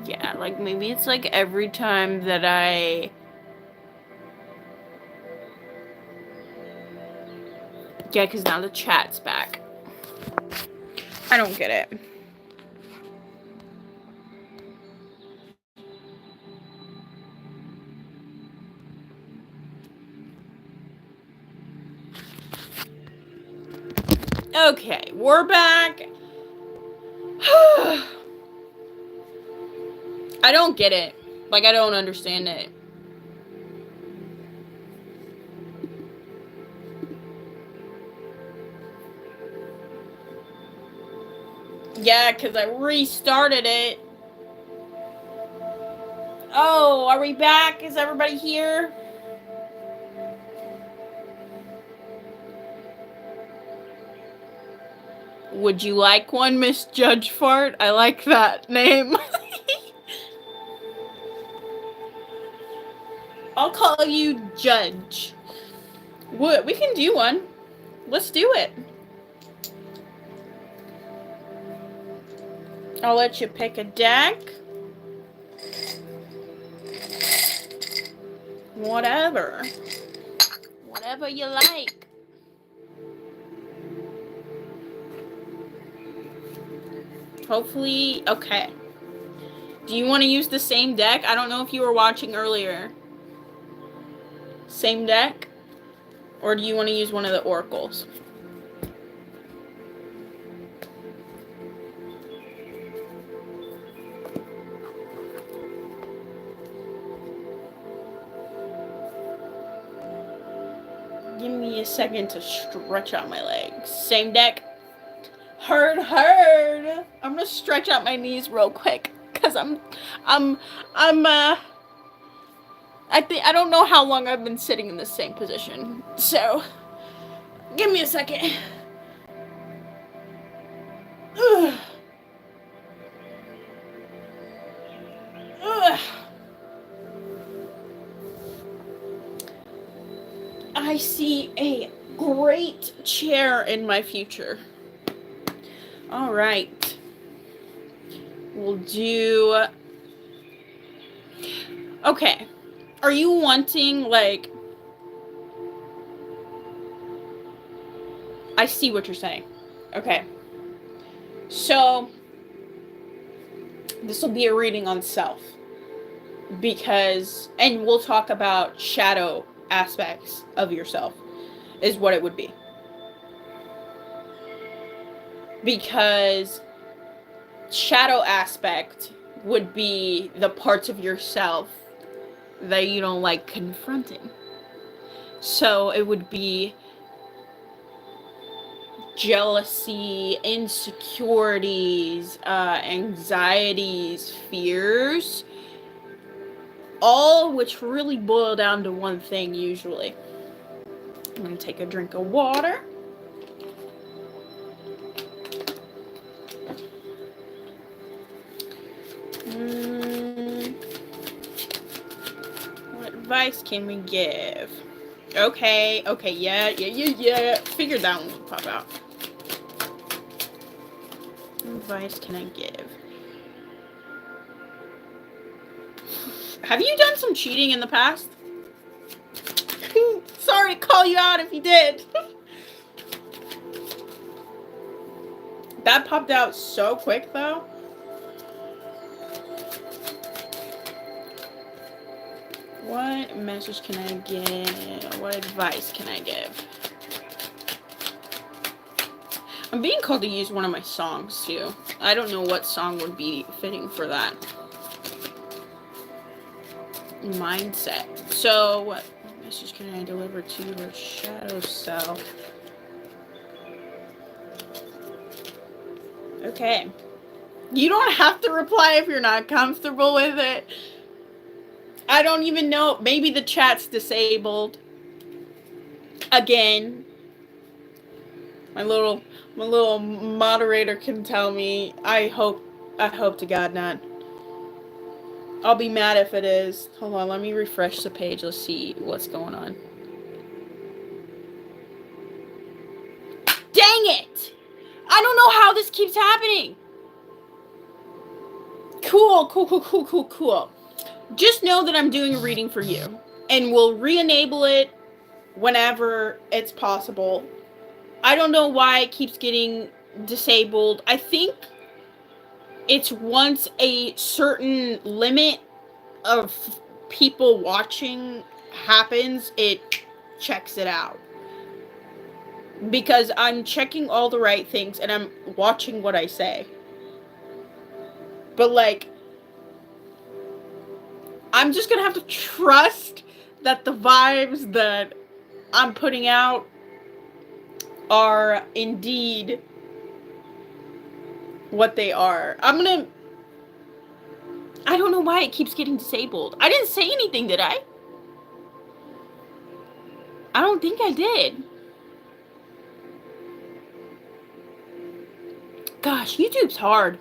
Yeah, like maybe it's like every time that I... Yeah, because now the chat's back. I don't get it. Okay, we're back. I don't get it. Like, I don't understand it. Yeah, because I restarted it. Oh, are we back? Is everybody here? Would you like one, Miss Judge Fart? I like that name. I'll call you Judge. What? We can do one. Let's do it. I'll let you pick a deck. Whatever. Whatever you like. Hopefully, okay. Do you want to use the same deck? I don't know if you were watching earlier. Same deck? Or do you want to use one of the oracles? Give me a second to stretch out my legs. Same deck? Heard. I'm gonna stretch out my knees real quick. Cause I don't know how long I've been sitting in the same position. So, give me a second. Ugh. Ugh. I see a great chair in my future. All right. We'll do... Okay. Are you wanting, like... I see what you're saying. Okay. So, this will be a reading on self. Because... And we'll talk about shadow aspects of yourself. Is what it would be. Because... shadow aspect would be the parts of yourself that you don't like confronting. So it would be jealousy, insecurities, anxieties, fears, all which really boil down to one thing usually. I'm gonna take a drink of water. What advice can we give? Okay, yeah. Figured that one would pop out. What advice can I give? Have you done some cheating in the past? Sorry to call you out if you did. That popped out so quick, though. What message can I give? What advice can I give? I'm being called to use one of my songs, too. I don't know what song would be fitting for that. Mindset. So, what message can I deliver to your shadow self? Okay. You don't have to reply if you're not comfortable with it. I don't even know. Maybe the chat's disabled. Again. My little moderator can tell me. I hope to God not. I'll be mad if it is. Hold on, let me refresh the page. Let's see what's going on. Dang it! I don't know how this keeps happening. Cool. Just know that I'm doing a reading for you, and we'll re-enable it whenever it's possible. I don't know why it keeps getting disabled. I think it's once a certain limit of people watching happens, it checks it out. Because I'm checking all the right things and I'm watching what I say. But, like, I'm just gonna have to trust that the vibes that I'm putting out are indeed what they are. I don't know why it keeps getting disabled. I didn't say anything, did I? I don't think I did. Gosh, YouTube's hard.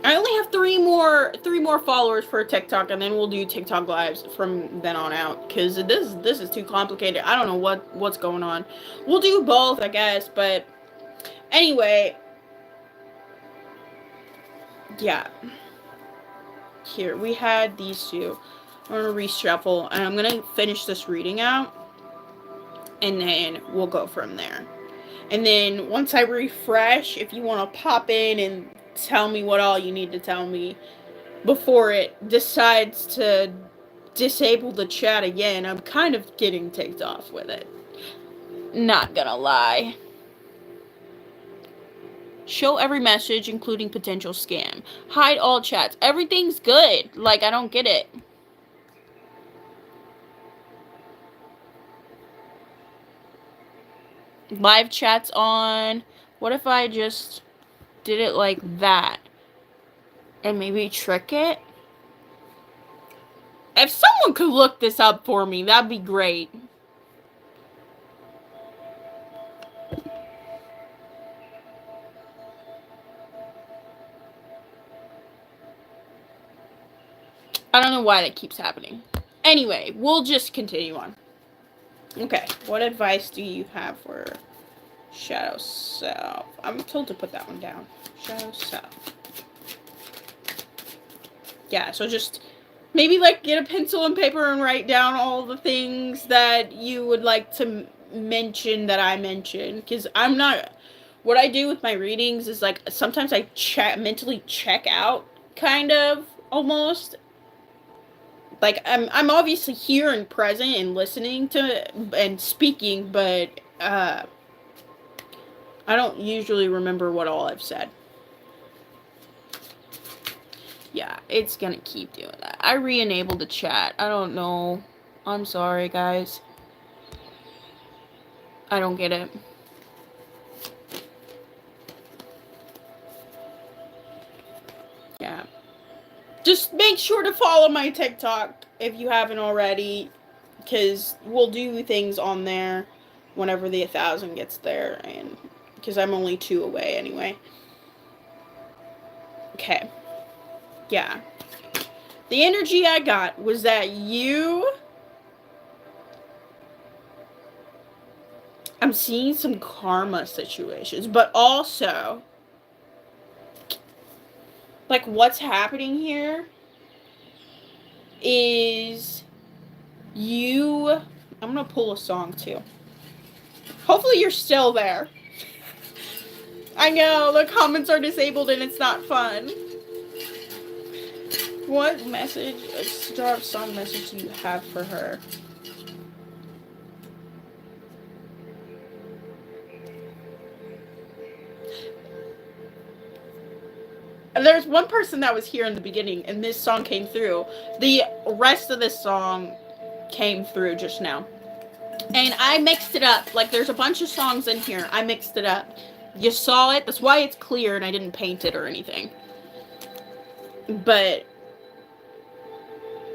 I only have three more followers for TikTok, and then we'll do TikTok lives from then on out. Cause this is too complicated. I don't know what's going on. We'll do both, I guess. But anyway, yeah. Here we had these two. I'm gonna reshuffle, and I'm gonna finish this reading out, and then we'll go from there. And then once I refresh, if you want to pop in and tell me what all you need to tell me before it decides to disable the chat again, I'm kind of getting ticked off with it. Not gonna lie. Show every message, including potential scam. Hide all chats. Everything's good. Like, I don't get it. Live chat's on. What if I just did it like that? And maybe trick it? If someone could look this up for me, that'd be great. I don't know why that keeps happening. Anyway, we'll just continue on. Okay, what advice do you have for Shadow Self? I'm told to put that one down. Shadow Self. Yeah, so just maybe, like, get a pencil and paper and write down all the things that you would like to mention that I mentioned. Because I'm not... What I do with my readings is, like, sometimes I mentally check out, kind of, almost. Like, I'm obviously here and present and listening to and speaking, but I don't usually remember what all I've said. Yeah, it's gonna keep doing that. I re-enabled the chat. I don't know. I'm sorry, guys. I don't get it. Yeah. Just make sure to follow my TikTok if you haven't already, because we'll do things on there whenever the 1,000 gets there, and because I'm only 2 away anyway. Okay. Yeah. The energy I got was that I'm seeing some karma situations, but also, like, what's happening here is I'm gonna pull a song too. Hopefully you're still there. I know, the comments are disabled and it's not fun. What message, a song message do you have for her? There's one person that was here in the beginning, and this song came through. The rest of this song came through just now. And I mixed it up. Like, there's a bunch of songs in here. I mixed it up. You saw it. That's why it's clear, and I didn't paint it or anything. But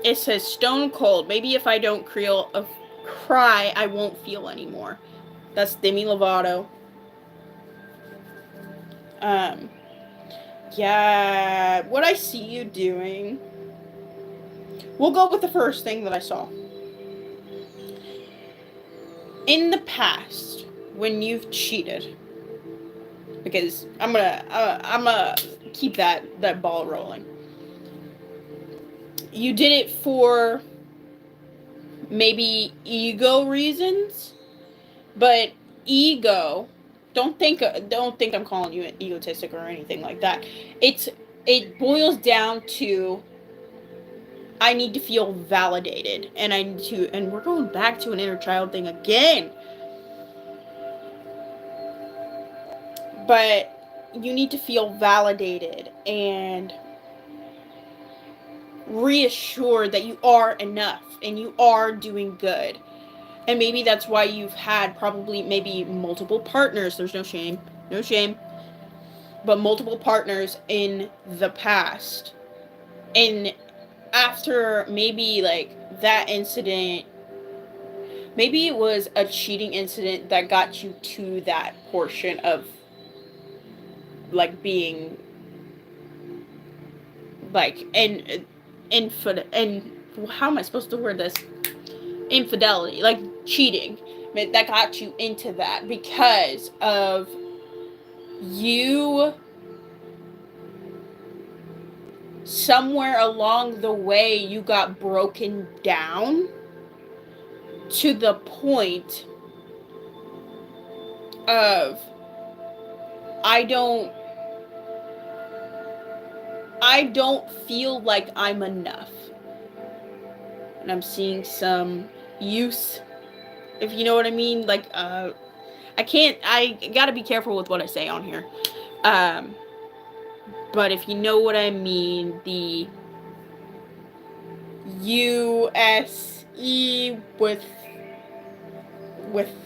it says Stone Cold. Maybe if I don't cry, I won't feel anymore. That's Demi Lovato. Yeah, what I see you doing. We'll go with the first thing that I saw. In the past, when you've cheated, because I'm gonna keep that ball rolling. You did it for maybe ego reasons, but ego, don't think I'm calling you egotistic or anything like that. It boils down to, I need to feel validated, and we're going back to an inner child thing again. But you need to feel validated and reassured that you are enough and you are doing good. And maybe that's why you've had probably maybe multiple partners. There's no shame, but multiple partners in the past. And after maybe like that incident, maybe it was a cheating incident that got you to that portion of like being like and how am I supposed to word this? Infidelity, like cheating, that got you into that because of you somewhere along the way you got broken down to the point of I don't feel like I'm enough. And I'm seeing some use, if you know what I mean. Like, I gotta be careful with what I say on here. But if you know what I mean, the U-S-E with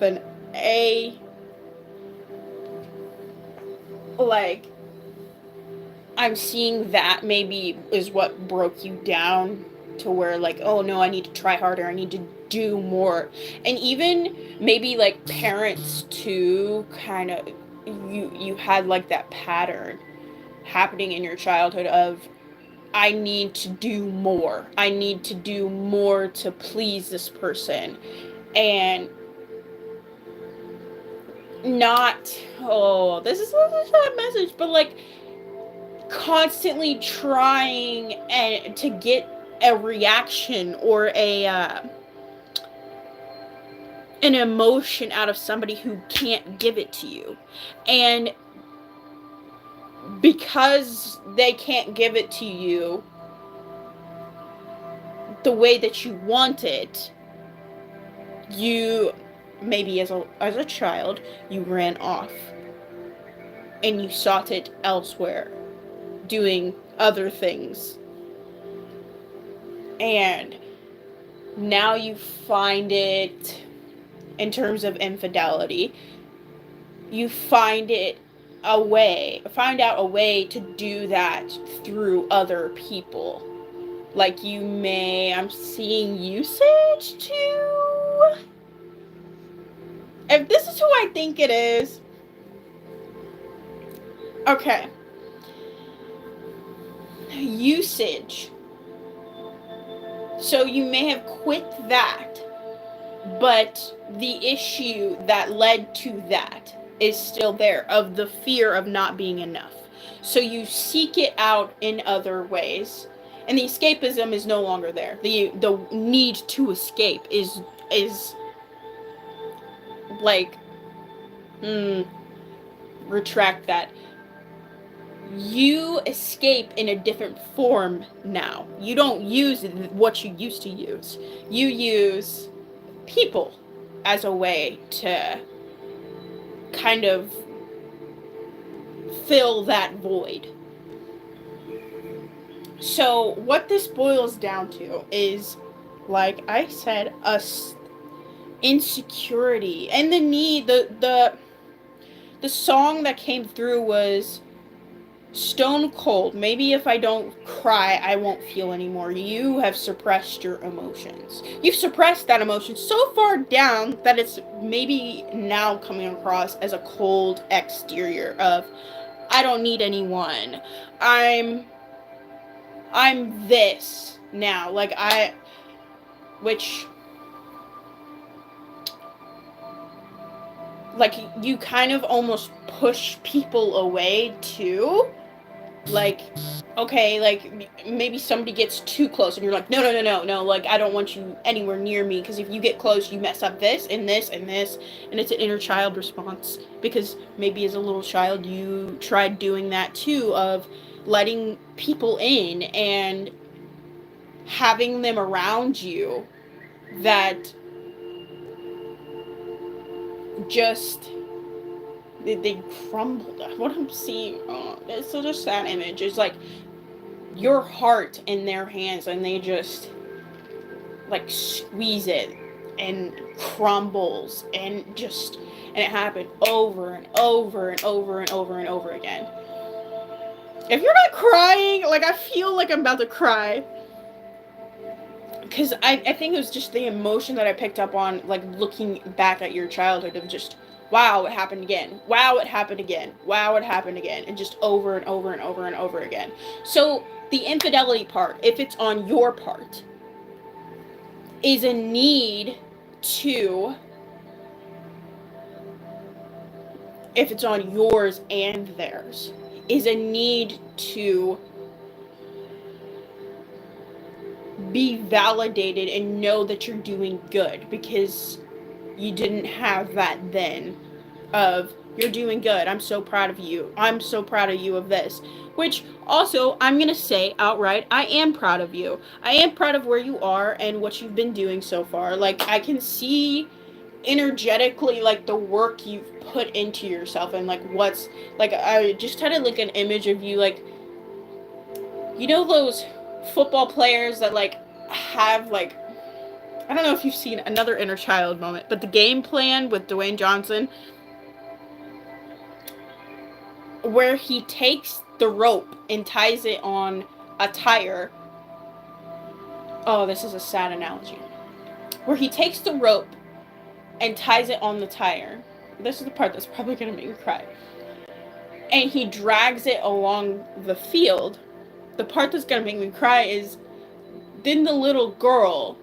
an A, like, I'm seeing that maybe is what broke you down to where like, oh no, I need to try harder, I need to do more. And even maybe like parents too, kind of, you had like that pattern happening in your childhood of, I need to do more, I need to do more to please this person. And not, oh, this is a sad message, but like constantly trying and to get a reaction or an emotion out of somebody who can't give it to you. And because they can't give it to you the way that you want it, you maybe as a child you ran off and you sought it elsewhere, doing other things. And now you find it, in terms of infidelity, you find out a way to do that through other people. Like I'm seeing usage too. If this is who I think it is, okay. Usage. So you may have quit that, but the issue that led to that is still there, of the fear of not being enough. So you seek it out in other ways, and the escapism is no longer there. The need to escape is like, retract that. You escape in a different form now. You don't use what you used to use. You use people as a way to kind of fill that void. So what this boils down to is, like I said, insecurity and the need. The song that came through was Stone Cold. Maybe if I don't cry, I won't feel anymore. You have suppressed your emotions. You've suppressed that emotion so far down that it's maybe now coming across as a cold exterior of, I don't need anyone. I'm this now. Like which, like, you kind of almost push people away too. Like, okay, like maybe somebody gets too close and you're like, no, no, no, no, no, like I don't want you anywhere near me because if you get close, you mess up this and this and this. And it's an inner child response because maybe as a little child you tried doing that too, of letting people in and having them around you that just they crumbled. What I'm seeing, oh, it's such a sad image. It's like your heart in their hands and they just like squeeze it and crumbles and it happened over and over and over and over and over again. If you're not crying, like I feel like I'm about to cry because I think it was just the emotion that I picked up on, like looking back at your childhood of just, wow, it happened again. Wow, it happened again. Wow, it happened again. And just over and over and over and over again. So the infidelity part, if it's on your part, is a need to, if it's on yours and theirs, is a need to be validated and know that you're doing good because you didn't have that then of you're doing good, I'm so proud of you, I'm so proud of you of this, which also I'm gonna say outright, I am proud of you. I am proud of where you are and what you've been doing so far. Like I can see energetically like the work you've put into yourself and like what's like, I just had like an image of you, like, you know those football players that like have like, I don't know if you've seen another inner child moment, but the game plan with Dwayne Johnson where he takes the rope and ties it on a tire. Oh, this is a sad analogy. Where he takes the rope and ties it on the tire. This is the part that's probably going to make me cry. And he drags it along the field. The part that's going to make me cry is then the little girl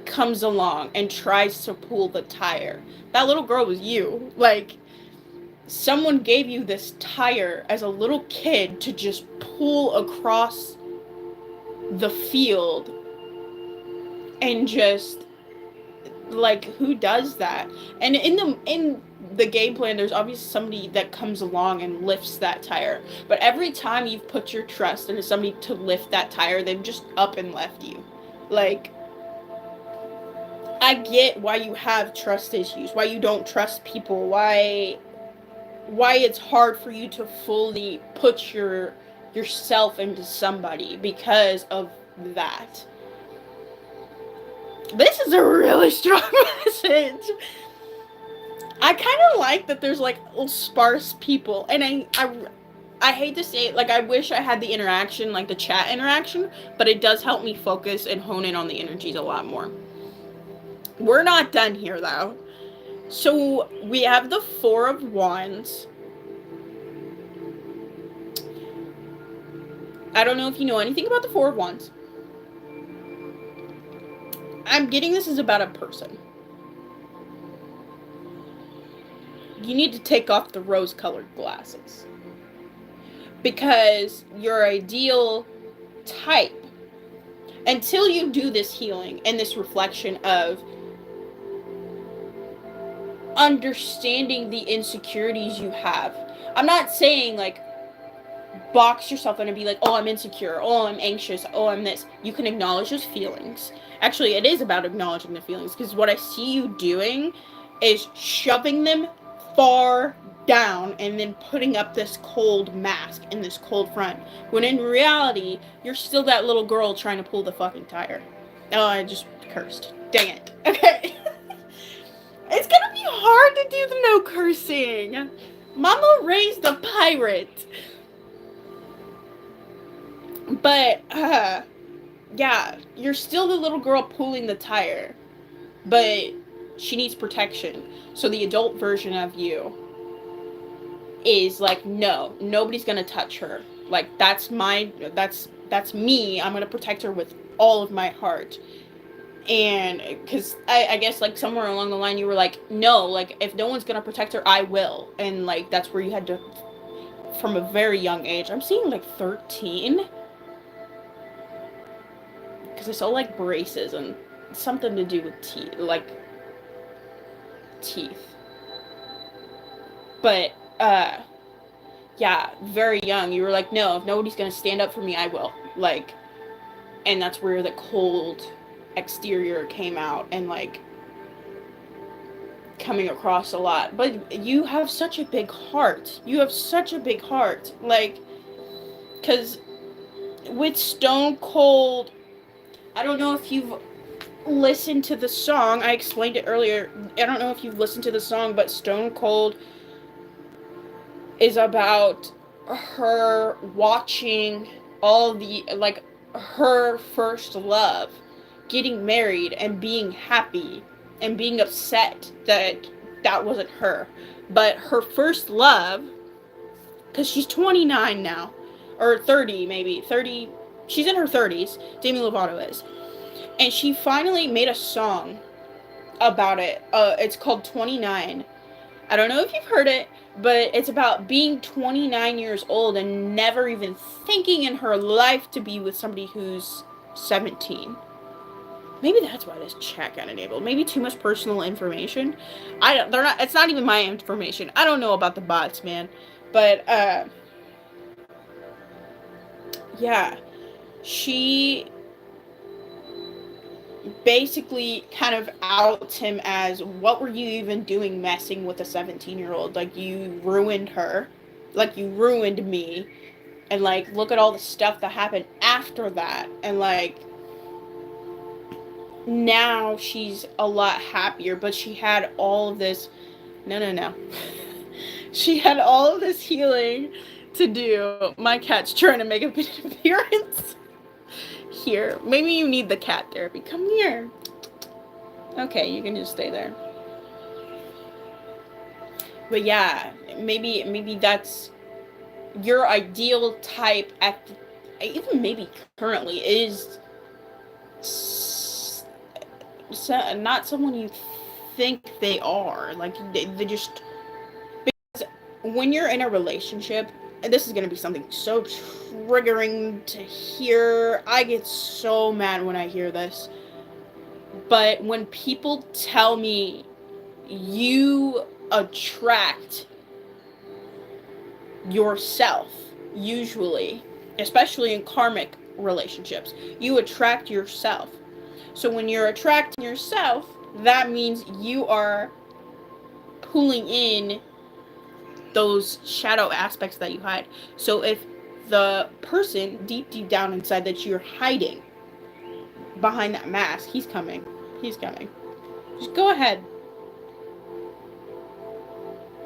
comes along and tries to pull the tire. That little girl was you. Like, someone gave you this tire as a little kid to just pull across the field and just, like, who does that? And in the game plan, there's obviously somebody that comes along and lifts that tire. But every time you've put your trust into somebody to lift that tire, they've just up and left you. Like, I get why you have trust issues, why you don't trust people, why it's hard for you to fully put yourself into somebody because of that. This is a really strong message. I kind of like that there's like sparse people, and I hate to say it, like I wish I had the interaction, like the chat interaction, but it does help me focus and hone in on the energies a lot more. We're not done here though. So we have the Four of Wands. I don't know if you know anything about the Four of Wands. I'm getting this is about a person. You need to take off the rose-colored glasses. Because your ideal type, until you do this healing and this reflection of understanding the insecurities you have. I'm not saying like box yourself in and be like, oh, I'm insecure, oh, I'm anxious, oh, I'm this. You can acknowledge those feelings. Actually, it is about acknowledging the feelings, because what I see you doing is shoving them far down and then putting up this cold mask and this cold front, when in reality you're still that little girl trying to pull the fucking tire. Oh, I just cursed. Dang it. Okay. It's gonna be hard to do the no cursing. Mama raised a pirate. But, yeah, you're still the little girl pulling the tire. But she needs protection. So the adult version of you is like, no, nobody's gonna touch her. Like, that's me. I'm gonna protect her with all of my heart. And because I guess like somewhere along the line you were like, no, like if no one's gonna protect her, I will. And like that's where you had to from a very young age. I'm seeing like 13. Because I saw like braces and something to do with teeth, like teeth. But, yeah, very young. You were like, no, if nobody's gonna stand up for me, I will. Like, and that's where the cold exterior came out and like coming across a lot. But you have such a big heart. You have such a big heart. Like, because with Stone Cold, I don't know if you've listened to the song. I explained it earlier. I don't know if you've listened to the song, but Stone Cold is about her watching all the, like, her first love getting married and being happy and being upset that that wasn't her. But her first love, because she's 29 now, or 30 maybe, 30, she's in her 30s, Demi Lovato is. And she finally made a song about it. It's called 29. I don't know if you've heard it, but it's about being 29 years old and never even thinking in her life to be with somebody who's 17. Maybe that's why this chat got enabled. Maybe too much personal information. It's not even my information. I don't know about the bots, man. But, yeah. She basically kind of outs him as, what were you even doing messing with a 17-year-old? Like, you ruined her. Like, you ruined me. And, like, look at all the stuff that happened after that. And, like, now she's a lot happier, but she had all of this... No. She had all of this healing to do. My cat's trying to make an appearance. Here. Maybe you need the cat therapy. Come here. Okay, you can just stay there. But yeah, maybe that's your ideal type at even maybe currently is not someone you think they are. Like, they just, because when you're in a relationship, and this is going to be something so triggering to hear. I get so mad when I hear this. But when people tell me you attract yourself, usually, especially in karmic relationships, you attract yourself. So when you're attracting yourself, that means you are pulling in those shadow aspects that you hide. So if the person deep down inside that you're hiding behind that mask, he's coming. Just go ahead.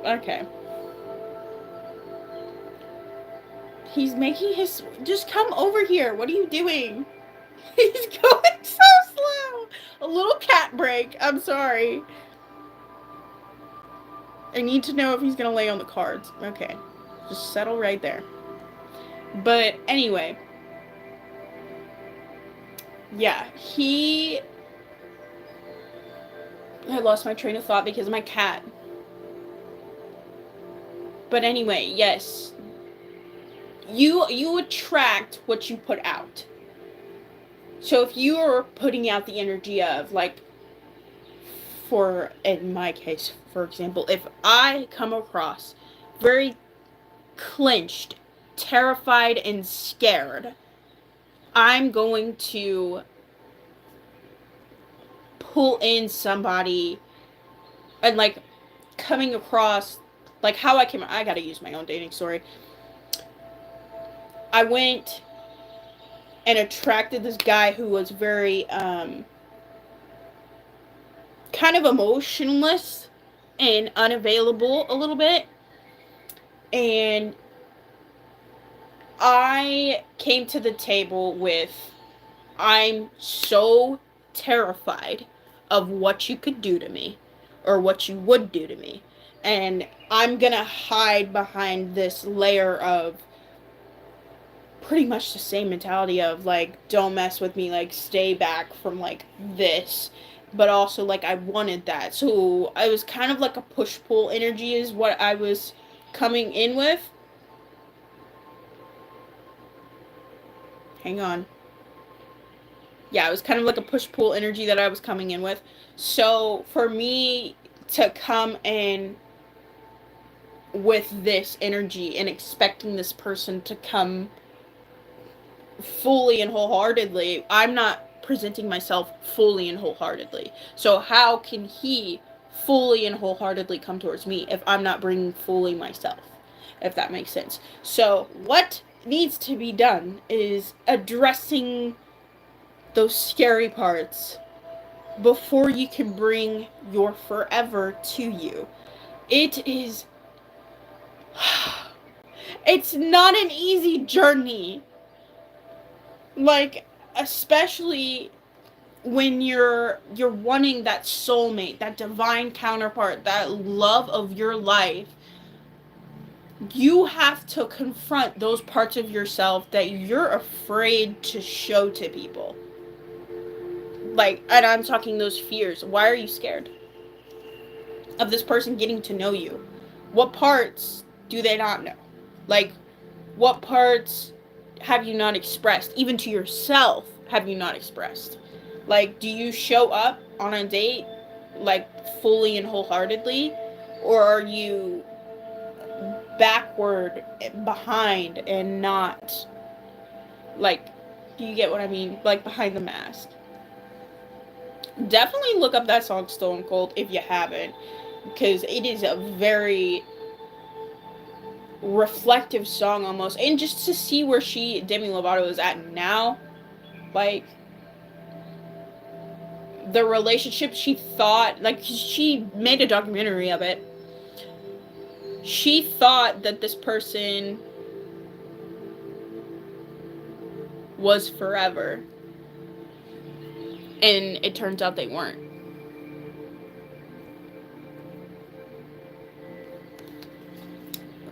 Okay. He's making his... Just come over here. What are you doing? He's going so slow. A little cat break. I'm sorry. I need to know if he's going to lay on the cards. Okay. Just settle right there. But anyway. Yeah. I lost my train of thought because of my cat. But anyway, yes. You attract what you put out. So if you are putting out the energy of, like, in my case, for example, if I come across very clenched, terrified, and scared, I'm going to pull in somebody and, like, coming across, like, how I gotta use my own dating story. I went and attracted this guy who was very, kind of emotionless and unavailable a little bit. And I came to the table with, I'm so terrified of what you could do to me, or what you would do to me. And I'm gonna hide behind this layer of pretty much the same mentality of, like, don't mess with me, like, stay back from, like, this. But also, like, I wanted that. So I was kind of like a push-pull energy is what I was coming in with. Hang on. Yeah, it was kind of like a push-pull energy that I was coming in with. So for me to come in with this energy and expecting this person to come fully and wholeheartedly, I'm not presenting myself fully and wholeheartedly. So how can he fully and wholeheartedly come towards me if I'm not bringing fully myself? If that makes sense. So what needs to be done is addressing those scary parts before you can bring your forever to you. It is it's not an easy journey. Like, especially when you're wanting that soulmate, that divine counterpart, that love of your life, you have to confront those parts of yourself that you're afraid to show to people. Like, and I'm talking those fears. Why are you scared of this person getting to know you? What parts do they not know? Like, what parts have you not expressed? Even to yourself, have you not expressed? Like, do you show up on a date, like, fully and wholeheartedly? Or are you backward, behind, and not, like, do you get what I mean? Like, behind the mask. Definitely look up that song Stone Cold if you haven't, because it is a very reflective song almost, and just to see where Demi Lovato is at now, like, the relationship she thought, like, she made a documentary of it. She thought that this person was forever, and it turns out they weren't.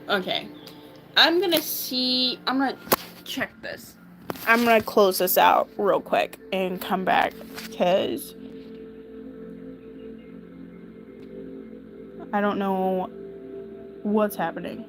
Okay, I'm gonna check this. I'm gonna close this out real quick and come back, because I don't know what's happening.